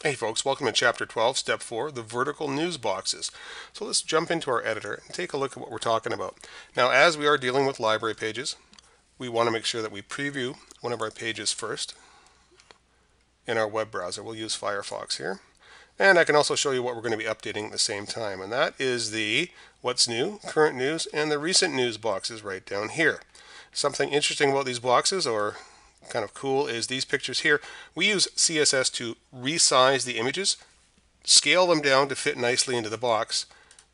Hey folks, welcome to chapter 12, step 4, the vertical news boxes. So let's jump into our editor and take a look at what we're talking about. Now, as we are dealing with library pages, we want to make sure that we preview one of our pages first in our web browser. We'll use Firefox here. And I can also show you what we're going to be updating at the same time, and that is the what's new, current news, and the recent news boxes right down here. Something interesting about these boxes, or kind of cool, is these pictures here. We use CSS to resize the images, scale them down to fit nicely into the box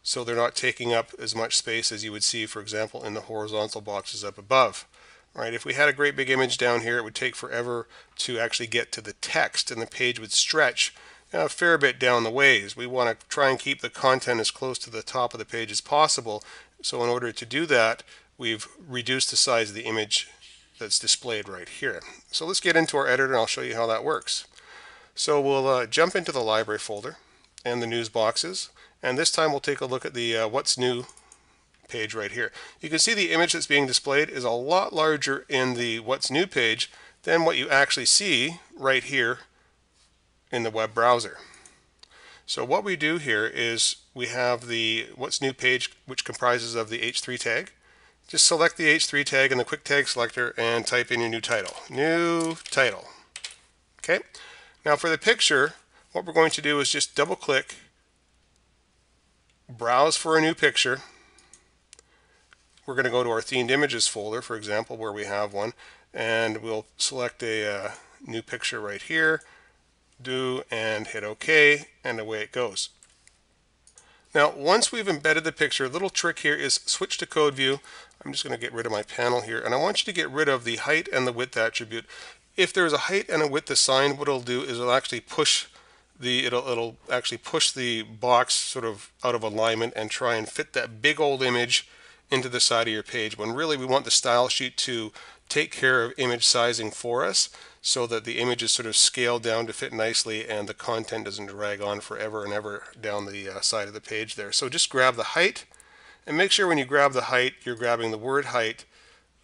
so they're not taking up as much space as you would see, for example, in the horizontal boxes up above. Right? If we had a great big image down here, it would take forever to actually get to the text, and the page would stretch a fair bit down the ways. We want to try and keep the content as close to the top of the page as possible. So in order to do that, we've reduced the size of the image that's displayed right here. So let's get into our editor and I'll show you how that works. So we'll jump into the library folder and the news boxes, and this time we'll take a look at the what's new page right here. You can see the image that's being displayed is a lot larger in the what's new page than what you actually see right here in the web browser. So what we do here is we have the what's new page, which comprises of the H3 tag. Just select the H3 tag in the quick tag selector and type in your new title. New title. Okay. Now for the picture, what we're going to do is just double click, browse for a new picture. We're going to go to our themed images folder, for example, where we have one, and we'll select a new picture right here, do, and hit OK, and away it goes. Now, once we've embedded the picture, a little trick here is switch to code view. I'm just going to get rid of my panel here, and I want you to get rid of the height and the width attribute. If there's a height and a width assigned, what it'll do is it'll actually push the box sort of out of alignment and try and fit that big old image into the side of your page, when really we want the style sheet to take care of image sizing for us so that the image is sort of scaled down to fit nicely and the content doesn't drag on forever and ever down the side of the page there. So just grab the height, and make sure when you grab the height, you're grabbing the word height,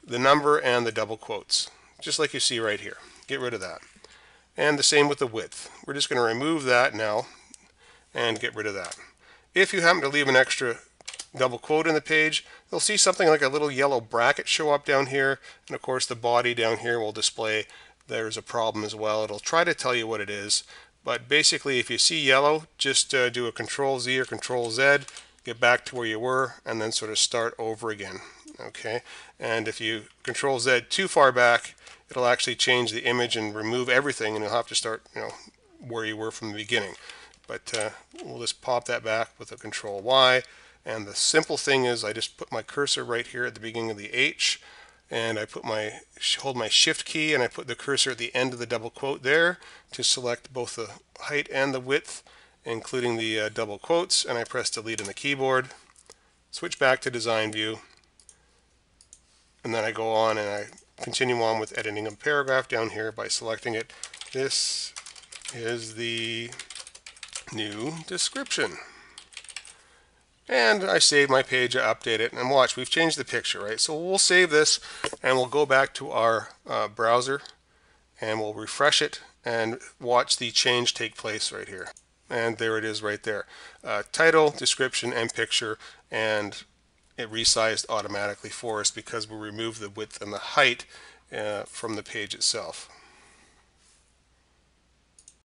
the number, and the double quotes, just like you see right here. Get rid of that. And the same with the width. We're just going to remove that now and get rid of that. If you happen to leave an extra double quote in the page, you'll see something like a little yellow bracket show up down here, and of course the body down here will display there's a problem as well. It'll try to tell you what it is, but basically if you see yellow, just do a Control Z or Control Z, get back to where you were, and then sort of start over again. Okay, and if you Control Z too far back, it'll actually change the image and remove everything, and you'll have to start, where you were from the beginning. But we'll just pop that back with a Control Y. And the simple thing is I just put my cursor right here at the beginning of the H, and I hold my shift key and I put the cursor at the end of the double quote there to select both the height and the width, including the double quotes, and I press delete on the keyboard, switch back to design view, and then I go on and I continue on with editing a paragraph down here by selecting it. This is the new description. And I save my page, I update it, and watch, we've changed the picture, right? So we'll save this and we'll go back to our browser and we'll refresh it and watch the change take place right here. And there it is right there. Title, description, and picture, and it resized automatically for us because we removed the width and the height from the page itself.